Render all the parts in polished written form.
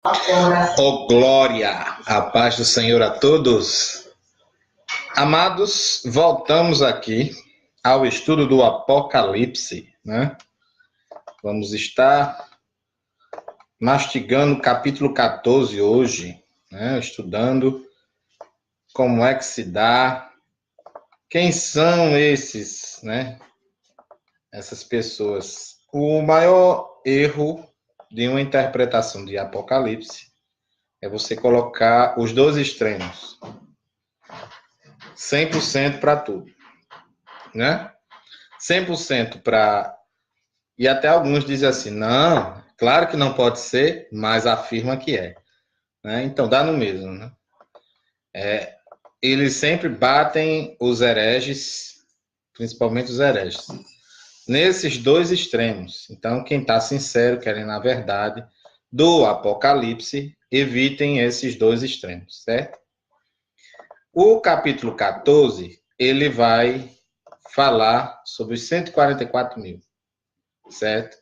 Oh, glória! A paz do Senhor a todos. Amados, voltamos aqui ao estudo do Apocalipse, né? Vamos estar mastigando o capítulo 14 hoje, né? Estudando como é que se dá, quem são esses, né? Essas pessoas. O maior erro de uma interpretação de Apocalipse é você colocar os dois extremos. 100% para tudo, né? 100% para... E até alguns dizem assim, não, claro que não pode ser, mas afirma que é. Né? Então, dá no mesmo, né? Eles sempre batem os hereges, principalmente os hereges, nesses dois extremos. Então, quem está sincero, querendo a verdade do Apocalipse, evitem esses dois extremos, certo? O capítulo 14, ele vai falar sobre os 144 mil, certo?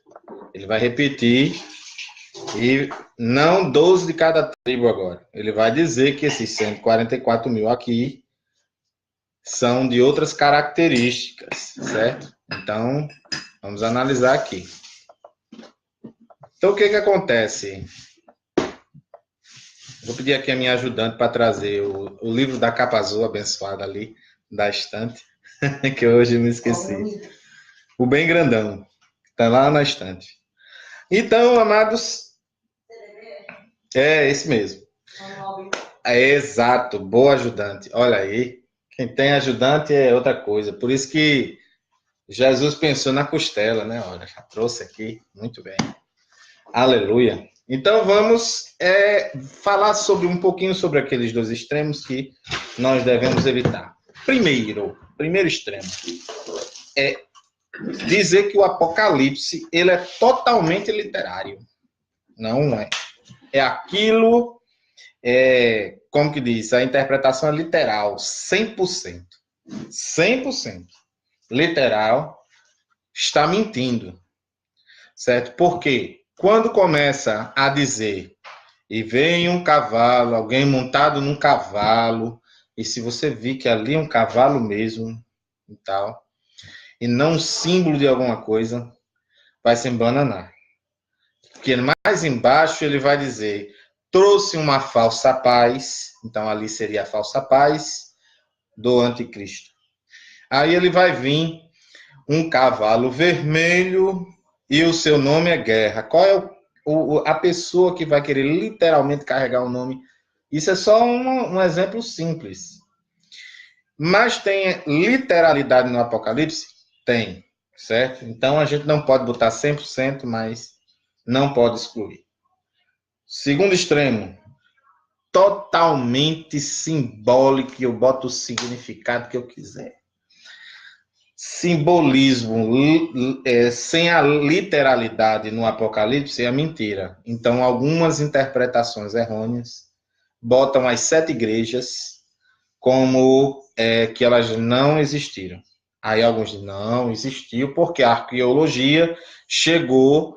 Ele vai repetir, e não 12 de cada tribo agora. Ele vai dizer que esses 144 mil aqui são de outras características, certo? Então, vamos analisar aqui. Então, o que acontece? Vou pedir aqui a minha ajudante para trazer o livro da capa azul abençoada ali, da estante, que hoje eu me esqueci. O bem grandão, está lá na estante. Então, amados, é esse mesmo. É exato, boa ajudante. Olha aí, quem tem ajudante é outra coisa. Por isso que Jesus pensou na costela, né? Olha, já trouxe aqui, muito bem. Aleluia. Então vamos falar sobre um pouquinho sobre aqueles dois extremos que nós devemos evitar. Primeiro extremo é dizer que o Apocalipse ele é totalmente literário. Não é. É aquilo, como que diz, a interpretação é literal, 100%. 100% literal, está mentindo, certo? Porque quando começa a dizer e vem um cavalo, alguém montado num cavalo, e se você vir que ali é um cavalo mesmo, e tal, e não um símbolo de alguma coisa, vai se embananar. Porque mais embaixo ele vai dizer, trouxe uma falsa paz, então ali seria a falsa paz do anticristo. Aí ele vai vir um cavalo vermelho e o seu nome é guerra. Qual é a pessoa que vai querer literalmente carregar o nome? Isso é só um exemplo simples. Mas tem literalidade no Apocalipse? Tem, certo? Então a gente não pode botar 100%, mas não pode excluir. Segundo extremo, totalmente simbólico, eu boto o significado que eu quiser. Simbolismo sem a literalidade no Apocalipse é mentira. Então, algumas interpretações errôneas botam as 7 igrejas como que elas não existiram. Aí alguns dizem, não, existiu, porque a arqueologia chegou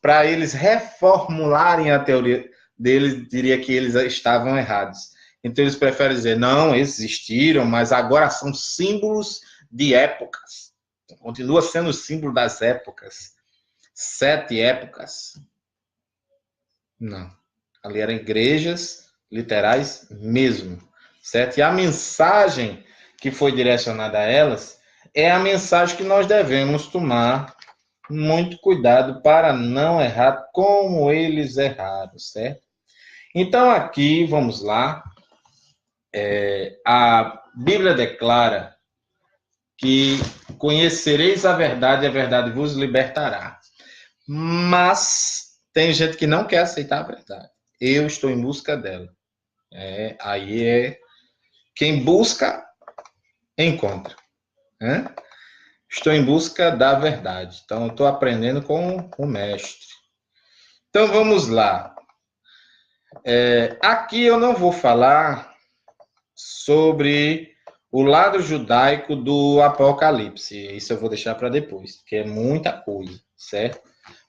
para eles reformularem a teoria deles, diria que eles estavam errados. Então, eles preferem dizer, não, existiram, mas agora são símbolos de épocas. Continua sendo o símbolo das épocas. 7 épocas. Não. Ali eram igrejas literais mesmo. Certo? E a mensagem que foi direcionada a elas é a mensagem que nós devemos tomar muito cuidado para não errar como eles erraram, certo? Então aqui, vamos lá, a Bíblia declara que conhecereis a verdade vos libertará. Mas tem gente que não quer aceitar a verdade. Eu estou em busca dela. Aí quem busca, encontra. Né? Estou em busca da verdade. Então, eu estou aprendendo com o mestre. Então, vamos lá. Aqui eu não vou falar sobre o lado judaico do Apocalipse. Isso eu vou deixar para depois, porque é muita coisa, certo?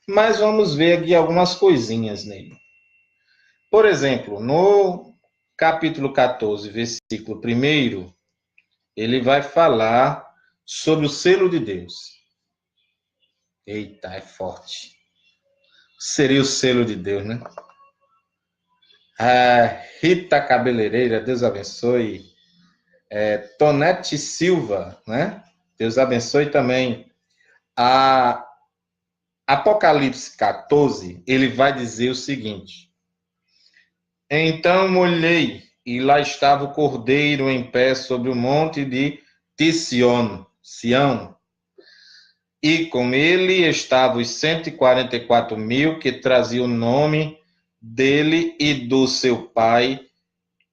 Mas vamos ver aqui algumas coisinhas nele. Por exemplo, no capítulo 14, versículo 1, ele vai falar sobre o selo de Deus. Eita, é forte. Seria o selo de Deus, né? Rita Cabeleireira, Deus abençoe. Tonete Silva, né? Deus abençoe também. A Apocalipse 14, ele vai dizer o seguinte: Então olhei, e lá estava o Cordeiro em pé sobre o monte de Sião, e com ele estavam os 144.000 que traziam o nome dele e do seu pai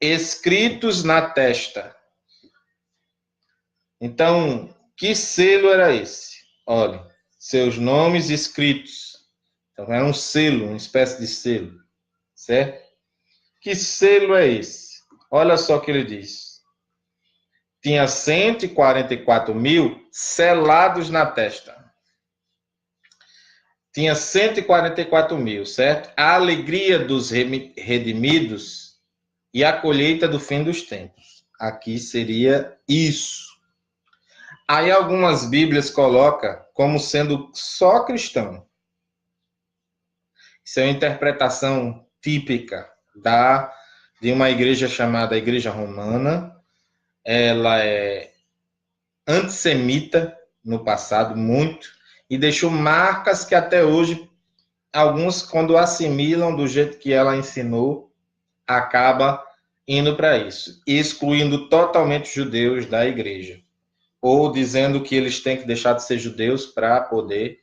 escritos na testa. Então, que selo era esse? Olha, seus nomes escritos. Então, era um selo, uma espécie de selo, certo? Que selo é esse? Olha só o que ele diz. Tinha 144.000 selados na testa. Tinha 144.000, certo? A alegria dos redimidos e a colheita do fim dos tempos. Aqui seria isso. Aí algumas Bíblias colocam como sendo só cristão. Isso é uma interpretação típica de uma igreja chamada Igreja Romana. Ela é antissemita no passado, muito, e deixou marcas que até hoje, alguns, quando assimilam do jeito que ela ensinou, acaba indo para isso, excluindo totalmente os judeus da igreja, ou dizendo que eles têm que deixar de ser judeus para poder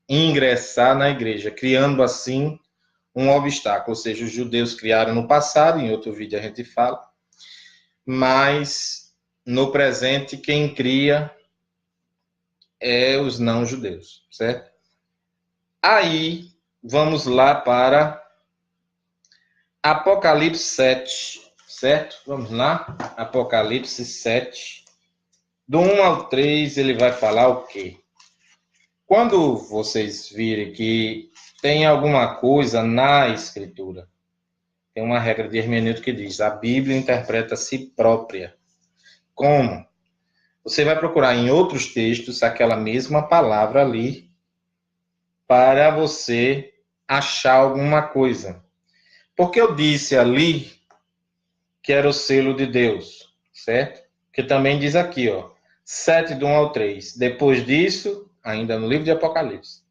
ingressar na igreja, criando assim um obstáculo, ou seja, os judeus criaram no passado, em outro vídeo a gente fala, mas no presente quem cria é os não-judeus, certo? Aí, vamos lá para Apocalipse 7, certo? Vamos lá, Apocalipse 7, do 1 ao 3, ele vai falar o quê? Quando vocês virem que tem alguma coisa na Escritura, tem uma regra de hermenêutica que diz: a Bíblia interpreta a si própria. Como? Você vai procurar em outros textos aquela mesma palavra ali para você achar alguma coisa. Porque eu disse ali que era o selo de Deus, certo? Que também diz aqui, ó, 7 do 1 ao 3. Depois disso, ainda no livro de Apocalipse,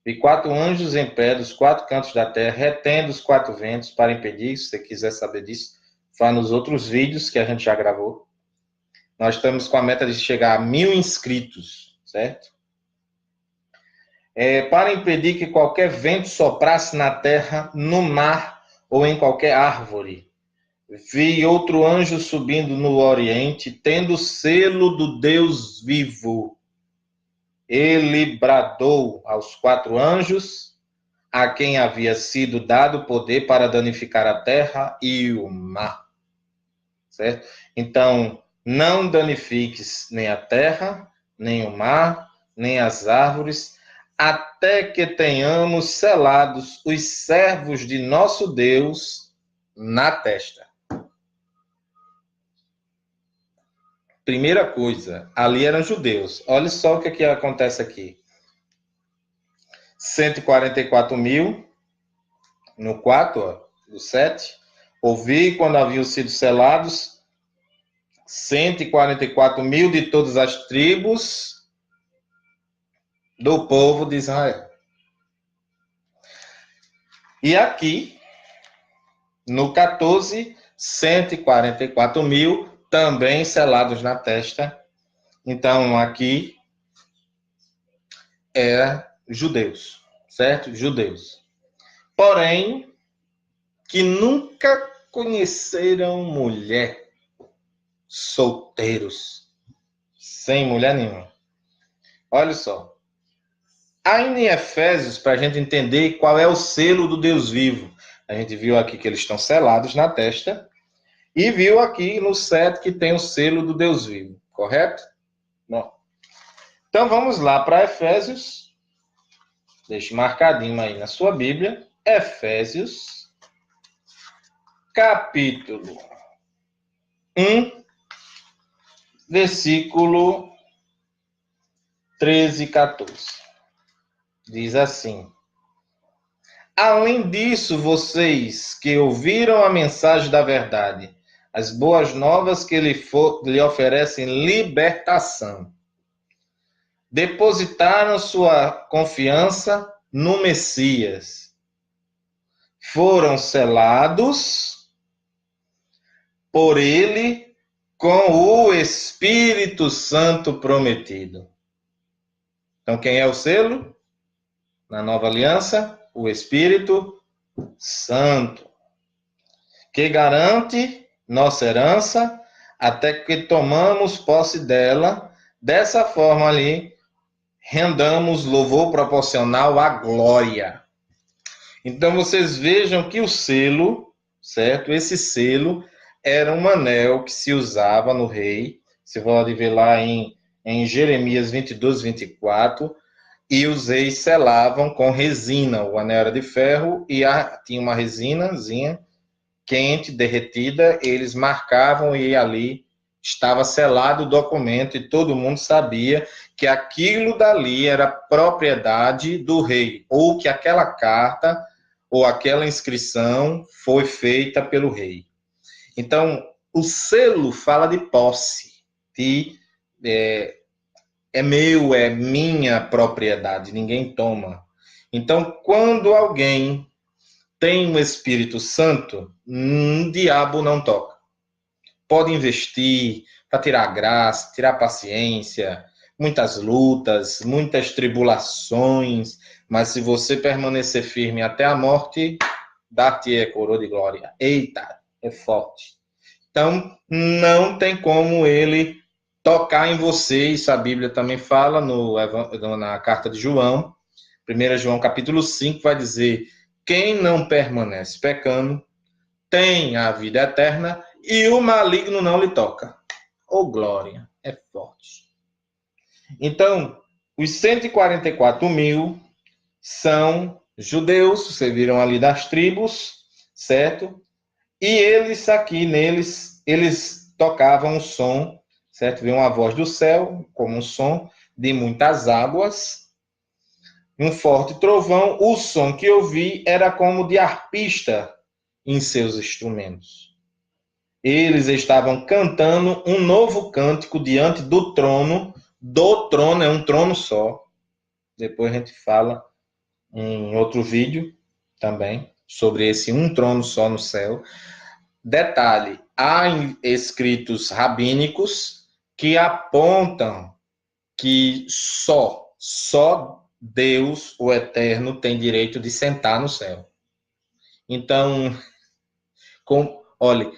vi 4 anjos em pé dos 4 cantos da terra, retendo os 4 ventos para impedir, se você quiser saber disso, vá nos outros vídeos que a gente já gravou. Nós estamos com a meta de chegar a 1.000 inscritos, certo? Para impedir que qualquer vento soprasse na terra, no mar ou em qualquer árvore. Vi outro anjo subindo no oriente, tendo o selo do Deus vivo. Ele bradou aos 4 anjos, a quem havia sido dado poder para danificar a terra e o mar. Certo? Então, não danifiques nem a terra, nem o mar, nem as árvores, até que tenhamos selados os servos de nosso Deus na testa. Primeira coisa, ali eram judeus. Olha só o que acontece aqui. 144.000, no 4, ó, do 7. Ouvi quando haviam sido selados 144.000 de todas as tribos do povo de Israel. E aqui, no 14, 144.000 também selados na testa. Então, aqui judeus, certo? Judeus. Porém, que nunca conheceram mulher, solteiros, sem mulher nenhuma. Olha só. Ainda em Efésios, para a gente entender qual é o selo do Deus vivo. A gente viu aqui que eles estão selados na testa e viu aqui no 7 que tem o selo do Deus vivo, correto? Bom. Então vamos lá para Efésios. Deixe marcadinho aí na sua Bíblia. Efésios, capítulo 1, versículo 13 e 14. Diz assim: além disso, vocês que ouviram a mensagem da verdade, as boas novas que lhe oferecem libertação, depositaram sua confiança no Messias, foram selados por ele com o Espírito Santo prometido. Então, quem é o selo? Na nova aliança, o Espírito Santo, que garante nossa herança até que tomamos posse dela. Dessa forma ali, rendamos louvor proporcional à glória. Então, vocês vejam que o selo, certo? Esse selo era um anel que se usava no rei. Você pode ver lá em Jeremias 22, 24. E os reis selavam com resina. O anel era de ferro e tinha uma resinazinha quente, derretida. Eles marcavam e ali estava selado o documento e todo mundo sabia que aquilo dali era propriedade do rei, ou que aquela carta ou aquela inscrição foi feita pelo rei. Então, o selo fala de posse, de é meu, é minha propriedade, ninguém toma. Então, quando alguém tem o Espírito Santo, diabo não toca. Pode investir para tirar graça, tirar paciência, muitas lutas, muitas tribulações, mas se você permanecer firme até a morte, dar-te coroa de glória. Eita, é forte. Então, não tem como ele tocar em você. Isso a Bíblia também fala na carta de João, 1 João capítulo 5, vai dizer: quem não permanece pecando tem a vida eterna e o maligno não lhe toca. Oh, glória, é forte. Então, os 144 mil são judeus, vocês viram ali das tribos, certo? E eles aqui, eles tocavam o som, certo? Veio uma voz do céu, como um som de muitas águas, um forte trovão. O som que eu vi era como de arpista em seus instrumentos. Eles estavam cantando um novo cântico diante do trono. Do trono, é um trono só. Depois a gente fala em outro vídeo também sobre esse um trono só no céu. Detalhe, há escritos rabínicos que apontam que só Deus, o Eterno, tem direito de sentar no céu. Então, olhe,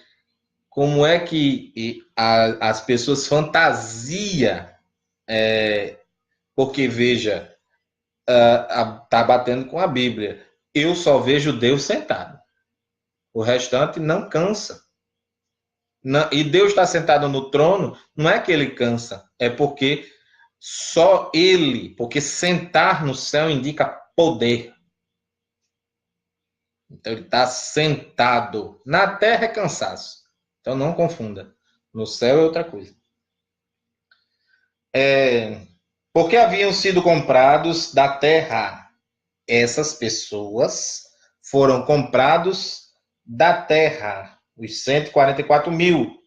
como é que as pessoas fantasiam, porque veja, tá batendo com a Bíblia. Eu só vejo Deus sentado. O restante não cansa. Não, e Deus está sentado no trono, não é que ele cansa, é porque só ele, porque sentar no céu indica poder. Então ele está sentado. Na terra é cansaço. Então não confunda. No céu é outra coisa. Porque haviam sido comprados da terra. Essas pessoas foram comprados da terra. Os 144 mil.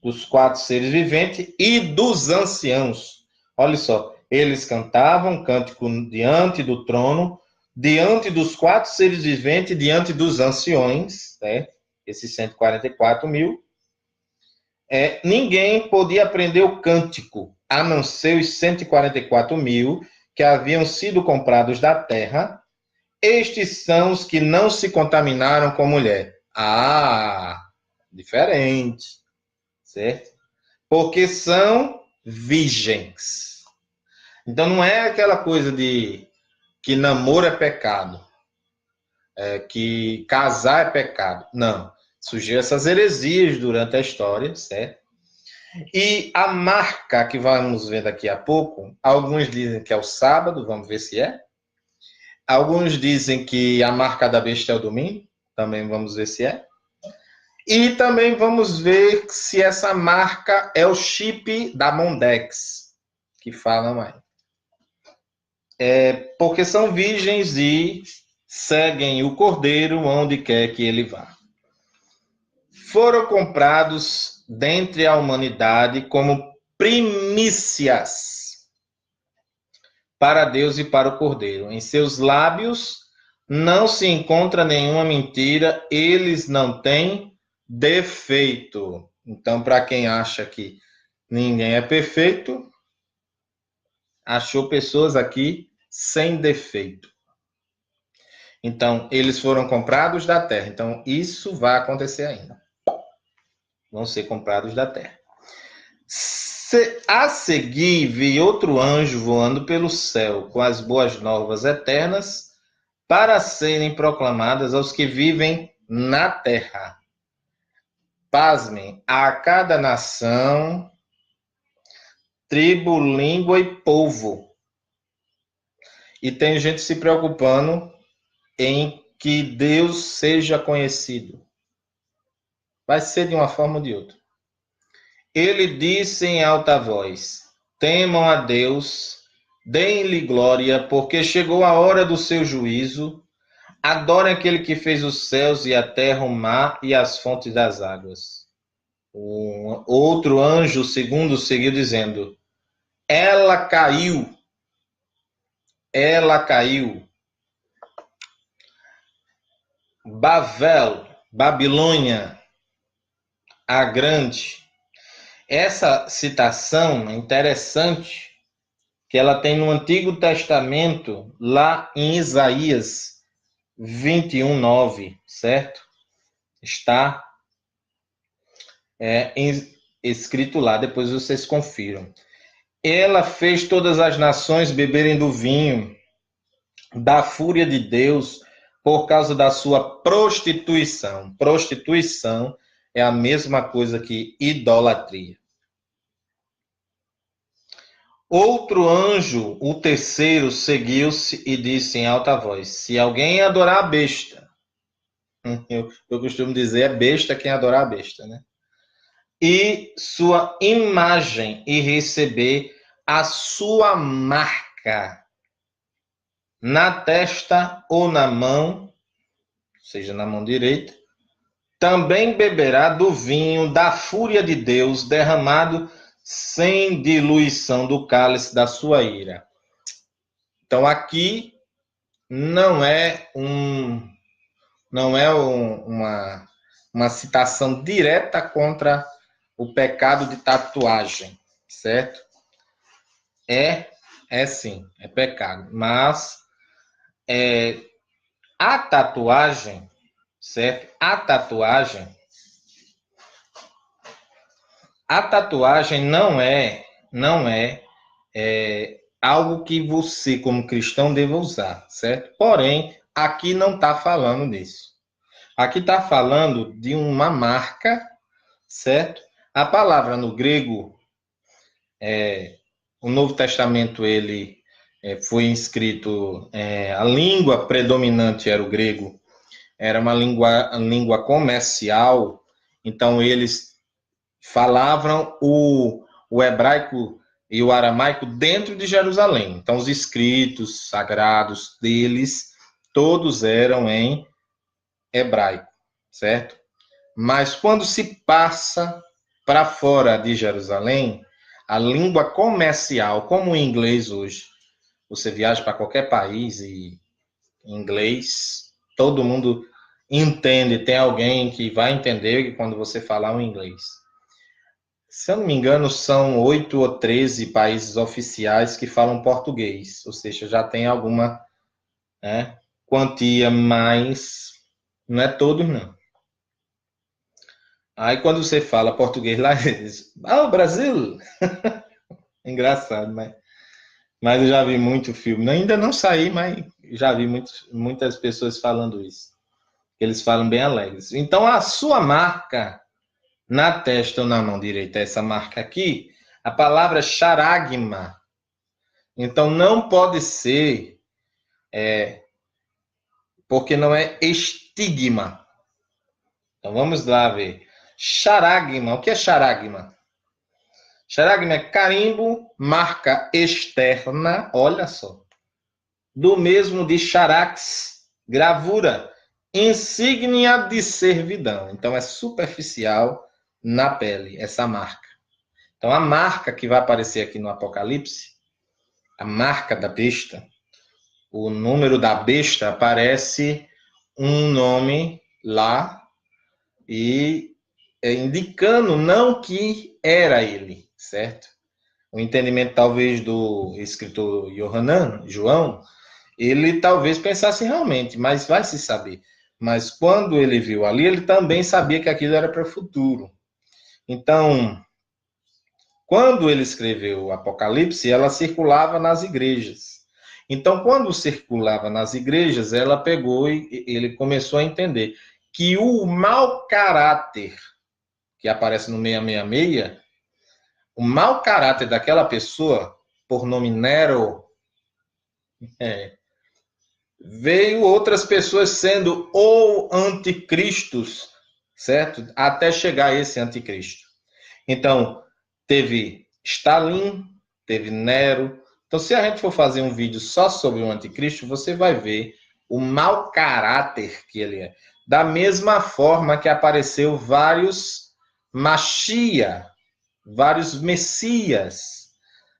Dos 4 seres viventes e dos anciãos. Olha só, eles cantavam cântico diante do trono, diante dos 4 seres viventes, diante dos anciões, né? Esses 144 mil. Ninguém podia aprender o cântico, a não ser os 144 mil que haviam sido comprados da terra. Estes são os que não se contaminaram com mulher. Diferente. Certo? Porque são virgens. Então não é aquela coisa de que namoro é pecado, que casar é pecado. Não. Surgiu essas heresias durante a história, certo? E a marca que vamos ver daqui a pouco, alguns dizem que é o sábado, vamos ver se é. Alguns dizem que a marca da besta é o domingo, também vamos ver se é. E também vamos ver se essa marca é o chip da Mondex, que falam aí. Porque são virgens e seguem o Cordeiro onde quer que ele vá. Foram comprados dentre a humanidade como primícias para Deus e para o Cordeiro. Em seus lábios não se encontra nenhuma mentira, eles não têm defeito. Então, para quem acha que ninguém é perfeito, achou pessoas aqui sem defeito. Então, eles foram comprados da terra. Então, isso vai acontecer ainda. Vão ser comprados da terra. A seguir, vi outro anjo voando pelo céu, com as boas novas eternas, para serem proclamadas aos que vivem na terra. Pasmem, a cada nação, tribo, língua e povo. E tem gente se preocupando em que Deus seja conhecido. Vai ser de uma forma ou de outra. Ele disse em alta voz: temam a Deus, deem-lhe glória, porque chegou a hora do seu juízo. Adorem aquele que fez os céus e a terra, o mar e as fontes das águas. Outro anjo, segundo, seguiu dizendo: ela caiu. Ela caiu. Babel, Babilônia, a grande. Essa citação é interessante, que ela tem no Antigo Testamento, lá em Isaías 21:9, certo? Está escrito lá, depois vocês confiram. Ela fez todas as nações beberem do vinho da fúria de Deus por causa da sua prostituição. Prostituição é a mesma coisa que idolatria. Outro anjo, o terceiro, seguiu-se e disse em alta voz: se alguém adorar a besta, eu costumo dizer, é besta quem adorar a besta, né? E sua imagem e receber a sua marca na testa ou na mão, seja na mão direita, também beberá do vinho da fúria de Deus derramado sem diluição do cálice da sua ira. Então aqui não é uma citação direta contra o pecado de tatuagem, certo? É sim, é pecado, mas a tatuagem, certo? A tatuagem não é algo que você, como cristão, deva usar, certo? Porém, aqui não está falando disso. Aqui está falando de uma marca, certo? A palavra no grego, o Novo Testamento, ele foi escrito, a língua predominante era o grego, era uma língua comercial, então eles falavam o hebraico e o aramaico dentro de Jerusalém. Então, os escritos sagrados deles, todos eram em hebraico, certo? Mas quando se passa para fora de Jerusalém, a língua comercial, como o inglês hoje, você viaja para qualquer país e inglês, todo mundo entende, tem alguém que vai entender quando você falar o inglês. Se eu não me engano, são 8 ou 13 países oficiais que falam português, ou seja, já tem alguma quantia, mas não é todos, não. Aí quando você fala português lá, eles dizem, Brasil! Engraçado, mas eu já vi muito filme. Ainda não saí, mas já vi muitas pessoas falando isso. Eles falam bem alegres. Então, a sua marca na testa ou na mão direita, essa marca aqui, a palavra charagma. Então, não pode ser, porque não é estigma. Então vamos lá ver. Charagma. O que é charagma? Charagma é carimbo, marca externa, olha só. Do mesmo de charax, gravura, insígnia de servidão. Então é superficial na pele, essa marca. Então a marca que vai aparecer aqui no Apocalipse, a marca da besta, o número da besta, aparece um nome lá e indicando não que era ele, certo? O entendimento talvez do escritor Yohanan, João, ele talvez pensasse realmente, mas vai se saber. Mas quando ele viu ali, ele também sabia que aquilo era para o futuro. Então, quando ele escreveu o Apocalipse, ela circulava nas igrejas. Então, quando circulava nas igrejas, ela pegou e ele começou a entender que o mau caráter que aparece no 666, o mau caráter daquela pessoa, por nome Nero, veio outras pessoas sendo ou anticristos, certo? Até chegar a esse anticristo. Então, teve Stalin, teve Nero. Então, se a gente for fazer um vídeo só sobre o anticristo, você vai ver o mau caráter que ele é. Da mesma forma que apareceu vários Machia, vários Messias,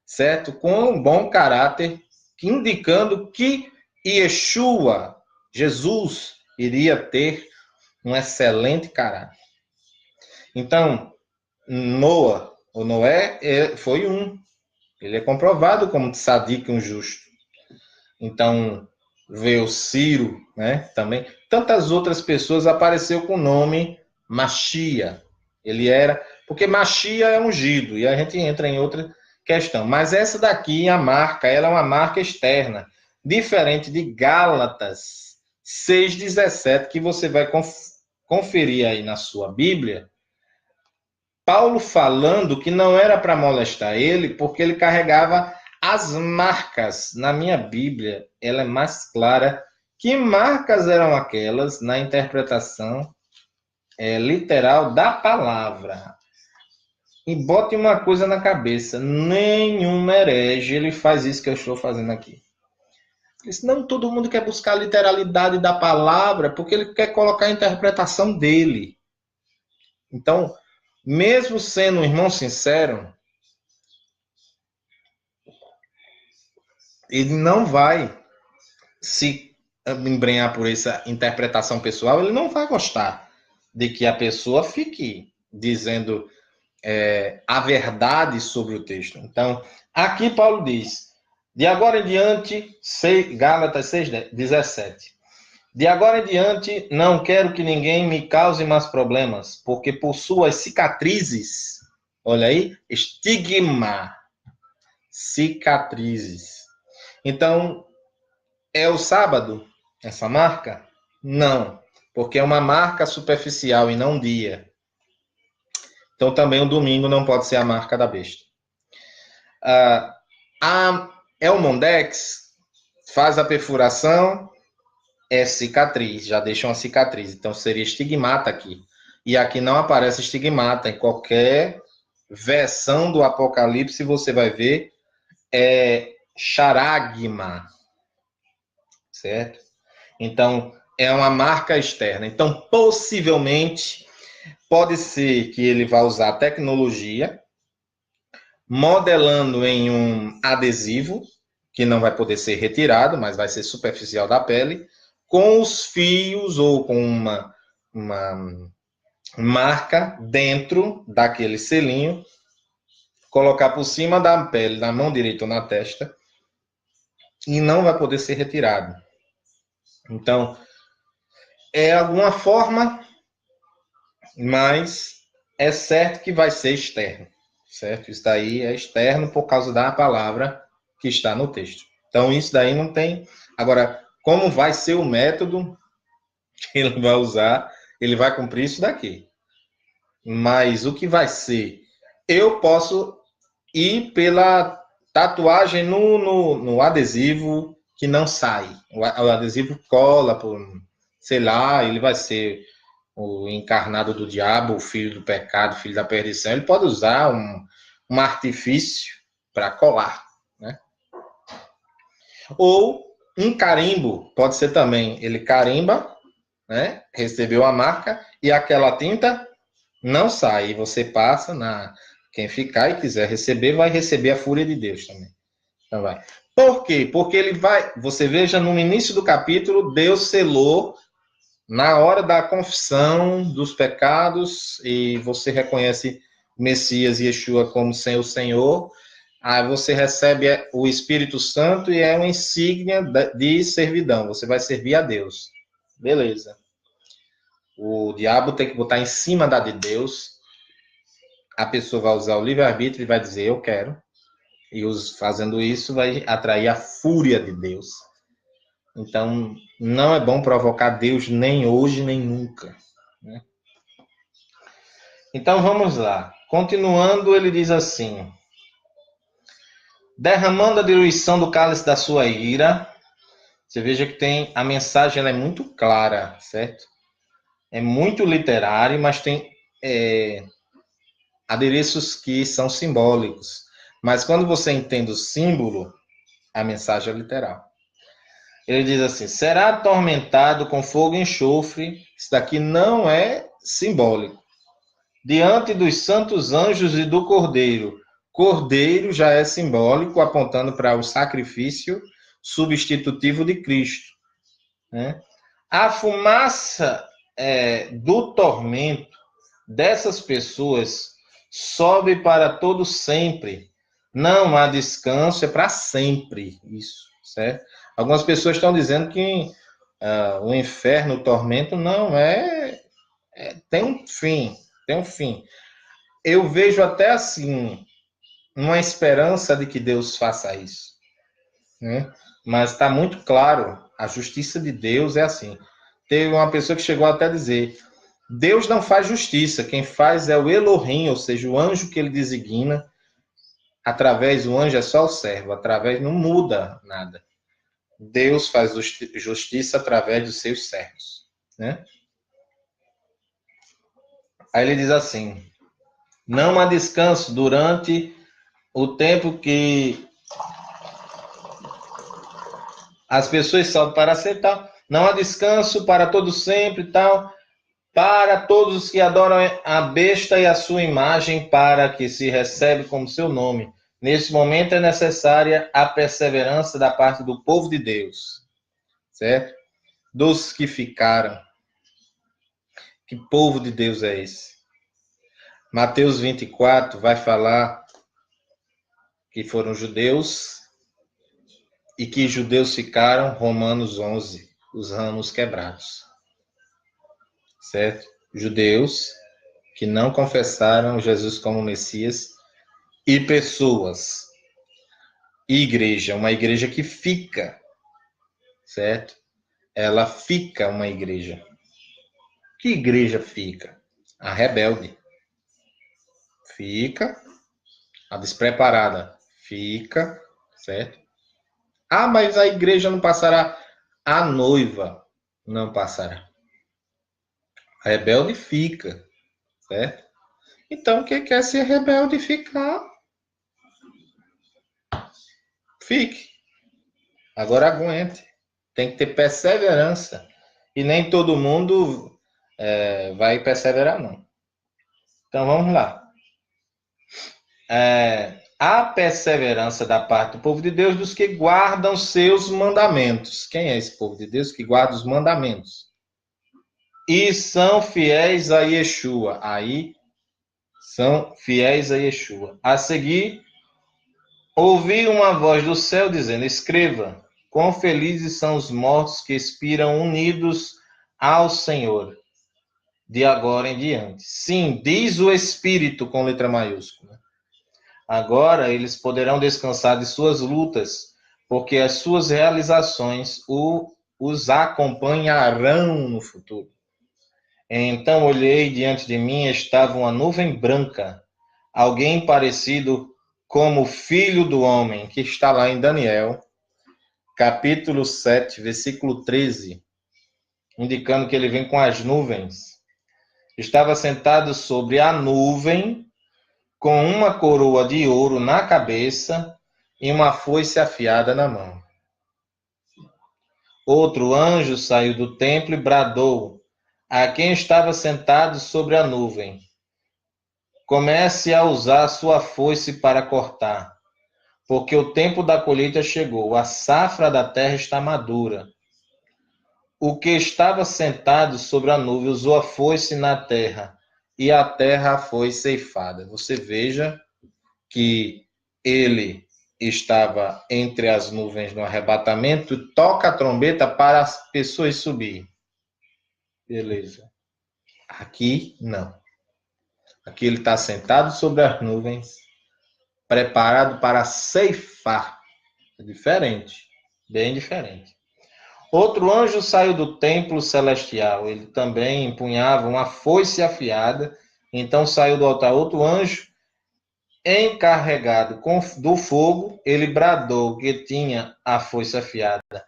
certo? Com um bom caráter, indicando que Yeshua, Jesus, iria ter um excelente caráter. Então, Noé foi um. Ele é comprovado como tzadik, um justo. Então, veio Ciro, né, também. Tantas outras pessoas apareceu com o nome Machia. Ele era... Porque Machia é ungido, e a gente entra em outra questão. Mas essa daqui, a marca, ela é uma marca externa. Diferente de Gálatas 6,17, que você vai conferir aí na sua Bíblia, Paulo falando que não era para molestar ele, porque ele carregava as marcas. Na minha Bíblia, ela é mais clara. Que marcas eram aquelas na interpretação literal da palavra? E bote uma coisa na cabeça: nenhum herege ele faz isso que eu estou fazendo aqui. Não todo mundo quer buscar a literalidade da palavra, porque ele quer colocar a interpretação dele. Então, mesmo sendo um irmão sincero, ele não vai se embrenhar por essa interpretação pessoal, ele não vai gostar de que a pessoa fique dizendo a verdade sobre o texto. Então, aqui Paulo diz, de agora em diante, Gálatas 6:17, de agora em diante, não quero que ninguém me cause mais problemas, porque por suas cicatrizes, olha aí, estigma, cicatrizes. Então, é o sábado essa marca? Não, porque é uma marca superficial e não dia. Então, também o domingo não pode ser a marca da besta. A Elmondex faz a perfuração, é cicatriz, já deixa uma cicatriz. Então, seria estigmata aqui. E aqui não aparece estigmata. Em qualquer versão do Apocalipse, você vai ver charagma, certo? Então, é uma marca externa. Então, possivelmente, pode ser que ele vá usar tecnologia, modelando em um adesivo, que não vai poder ser retirado, mas vai ser superficial da pele, com os fios ou com uma marca dentro daquele selinho, colocar por cima da pele, na mão direita ou na testa, e não vai poder ser retirado. Então, é alguma forma, mas é certo que vai ser externo, certo? Isso daí é externo por causa da palavra que está no texto. Então, isso daí não tem... Agora, como vai ser o método que ele vai usar, ele vai cumprir isso daqui. Mas o que vai ser? Eu posso ir pela tatuagem no adesivo que não sai. O adesivo cola, por, sei lá, ele vai ser o encarnado do diabo, o filho do pecado, o filho da perdição, ele pode usar um artifício para colar, né? Ou um carimbo, pode ser também, ele carimba, né? Recebeu a marca e aquela tinta não sai. E você passa quem ficar e quiser receber, vai receber a fúria de Deus também. Então vai. Por quê? Porque ele vai. Você veja no início do capítulo, Deus selou na hora da confissão dos pecados e você reconhece Messias e Yeshua como seu Senhor. Aí você recebe o Espírito Santo e é uma insígnia de servidão. Você vai servir a Deus. Beleza. O diabo tem que botar em cima da de Deus. A pessoa vai usar o livre-arbítrio e vai dizer, eu quero. E fazendo isso vai atrair a fúria de Deus. Então, não é bom provocar Deus nem hoje, nem nunca. Né? Então, vamos lá. Continuando, ele diz assim, derramando a diluição do cálice da sua ira. Você veja que a mensagem ela é muito clara, certo? É muito literário, mas tem adereços que são simbólicos. Mas quando você entende o símbolo, a mensagem é literal. Ele diz assim, será atormentado com fogo e enxofre. Isso daqui não é simbólico. Diante dos santos anjos e do Cordeiro. Cordeiro já é simbólico, apontando para o sacrifício substitutivo de Cristo. Né? A fumaça do tormento dessas pessoas sobe para todo sempre. Não há descanso, é para sempre isso, certo? Algumas pessoas estão dizendo que o inferno, o tormento, não tem um fim, tem um fim. Eu vejo até assim, uma esperança de que Deus faça isso, né? Mas está muito claro, a justiça de Deus é assim. Teve uma pessoa que chegou até a dizer, Deus não faz justiça, quem faz é o Elohim, ou seja, o anjo que ele designa, através do anjo é só o servo, através não muda nada. Deus faz justiça através dos seus servos, né? Aí ele diz assim, não há descanso durante o tempo que as pessoas sobem para aceitar, não há descanso para todo sempre, tal, para todos os que adoram a besta e a sua imagem, para que se recebe como seu nome. Nesse momento é necessária a perseverança da parte do povo de Deus, certo? Dos que ficaram. Que povo de Deus é esse? Mateus 24 vai falar que foram judeus e que judeus ficaram, Romanos 11, os ramos quebrados. Certo? Judeus que não confessaram Jesus como Messias e pessoas. Igreja, uma igreja que fica, certo? Ela fica uma igreja. Que igreja fica? A rebelde. Fica. A despreparada. Fica, certo? Ah, mas a igreja não passará. A noiva não passará. A rebelde fica, certo? Então, quem quer ser rebelde ficar, fique. Agora aguente. Tem que ter perseverança. E nem todo mundo vai perseverar, não. Então, vamos lá. A perseverança da parte do povo de Deus dos que guardam seus mandamentos. Quem é esse povo de Deus que guarda os mandamentos? E são fiéis a Yeshua. Aí, são fiéis a Yeshua. A seguir, ouvi uma voz do céu dizendo, escreva, quão felizes são os mortos que expiram unidos ao Senhor, de agora em diante. Sim, diz o Espírito com letra maiúscula. Agora eles poderão descansar de suas lutas, porque as suas realizações os acompanharão no futuro. Então olhei, diante de mim estava uma nuvem branca, alguém parecido como o Filho do Homem, que está lá em Daniel, capítulo 7, versículo 13, indicando que ele vem com as nuvens. Estava sentado sobre a nuvem, com uma coroa de ouro na cabeça e uma foice afiada na mão. Outro anjo saiu do templo e bradou a quem estava sentado sobre a nuvem: comece a usar sua foice para cortar, porque o tempo da colheita chegou, a safra da terra está madura. O que estava sentado sobre a nuvem usou a foice na terra, e a terra foi ceifada. Você veja que ele estava entre as nuvens no arrebatamento, toca a trombeta para as pessoas subir. Beleza. Aqui, não. Aqui ele está sentado sobre as nuvens, preparado para ceifar. É diferente, bem diferente. Outro anjo saiu do templo celestial. Ele também empunhava uma foice afiada. Então saiu do altar outro anjo encarregado do fogo. Ele bradou que tinha a foice afiada.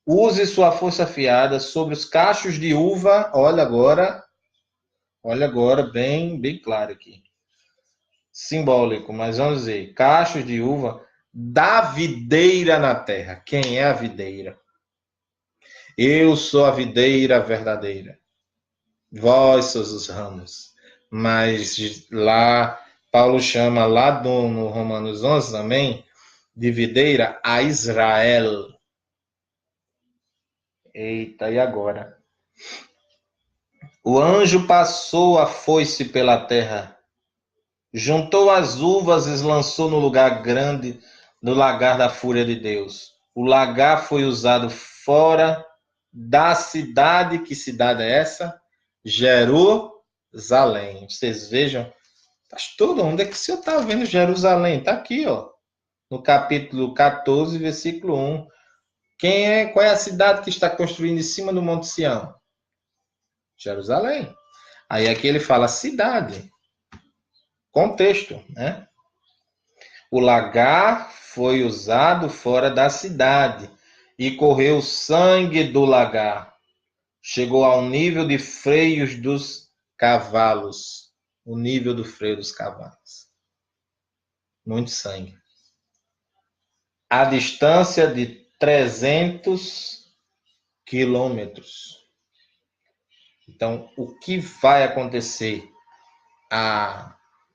Use sua foice afiada sobre os cachos de uva. Olha agora, bem claro aqui. Simbólico, mas vamos dizer, cachos de uva da videira na terra. Quem é a videira? Eu sou a videira verdadeira. Vós sois os ramos. Mas lá, Paulo chama, lá no Romanos 11 também, de videira a Israel. Eita, e agora? O anjo passou a foice pela terra, juntou as uvas e lançou no lugar grande, no lagar da fúria de Deus. O lagar foi usado fora da cidade. Que cidade é essa? Jerusalém. Vocês vejam, pastor, onde é que o senhor está vendo Jerusalém? Está aqui, ó, no capítulo 14, versículo 1. Qual é a cidade que está construindo em cima do Monte Sião? Jerusalém. Aí aqui ele fala cidade. Contexto, né? O lagar foi usado fora da cidade e correu o sangue do lagar. Chegou ao nível de freios dos cavalos. O nível do freio dos cavalos. Muito sangue. A distância de 300 quilômetros. Então, o que vai acontecer?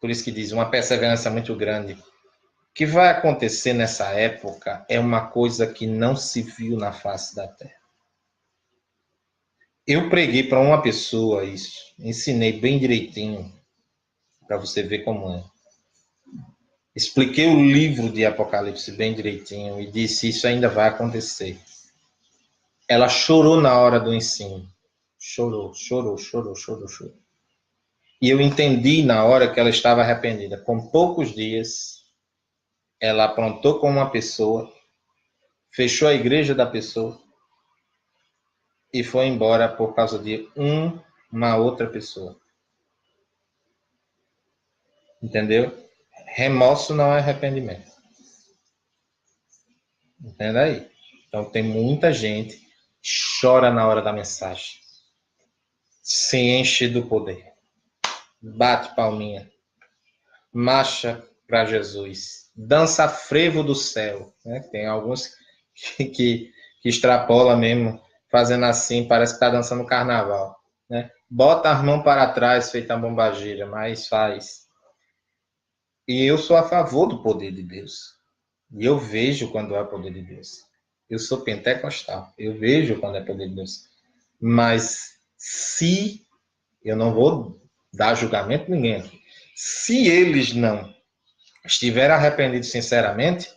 Por isso que diz, uma perseverança muito grande. O que vai acontecer nessa época é uma coisa que não se viu na face da terra. Eu preguei para uma pessoa isso, ensinei bem direitinho, para você ver como é. Expliquei o livro de Apocalipse bem direitinho e disse, isso ainda vai acontecer. Ela chorou na hora do ensino. Chorou. E eu entendi na hora que ela estava arrependida. Com poucos dias, ela aprontou com uma pessoa, fechou a igreja da pessoa e foi embora por causa de uma outra pessoa. Entendeu? Remorso não é arrependimento. Entende aí? Então tem muita gente que chora na hora da mensagem. Se enche do poder. Bate palminha. Marcha para Jesus. Dança frevo do céu. Né? Tem alguns que extrapola mesmo, fazendo assim, parece que está dançando carnaval. Né? Bota as mãos para trás, feita a bombageira, mas faz. E eu sou a favor do poder de Deus. E eu vejo quando é o poder de Deus. Eu sou pentecostal. Eu vejo quando é o poder de Deus. Mas se eu não vou dar julgamento a ninguém aqui. Se eles não estiverem arrependidos sinceramente,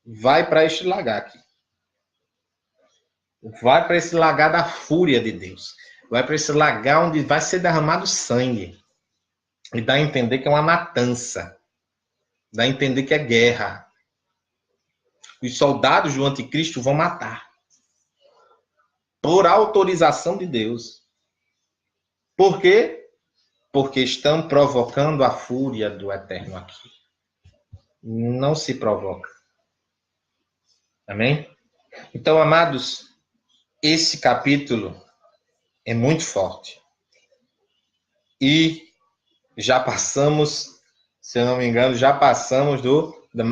vai para este lagar aqui. Vai para esse lagar da fúria de Deus. Vai para esse lagar onde vai ser derramado sangue. E dá a entender que é uma matança. Dá a entender que é guerra. Os soldados do anticristo vão matar. Por autorização de Deus. Por quê? Porque estão provocando a fúria do Eterno aqui. Não se provoca. Amém? Então, amados, esse capítulo é muito forte. E já passamos, se eu não me engano,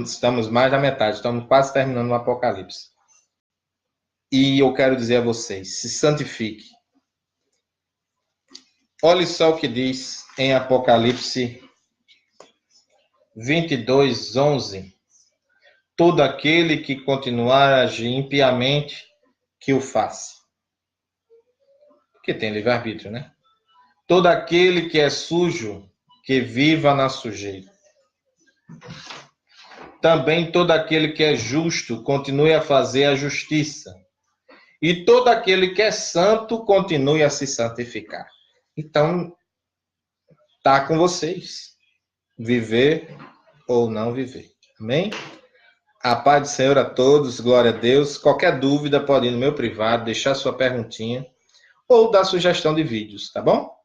estamos mais da metade, estamos quase terminando o Apocalipse. E eu quero dizer a vocês, se santifique. Olhe só o que diz em Apocalipse 22:11. Todo aquele que continuar a agir impiamente, que o faça. Porque tem livre-arbítrio, né? Todo aquele que é sujo, que viva na sujeira. Também todo aquele que é justo, continue a fazer a justiça. E todo aquele que é santo, continue a se santificar. Então, está com vocês. Viver ou não viver. Amém? A paz do Senhor a todos, glória a Deus. Qualquer dúvida pode ir no meu privado, deixar sua perguntinha ou dar sugestão de vídeos, tá bom?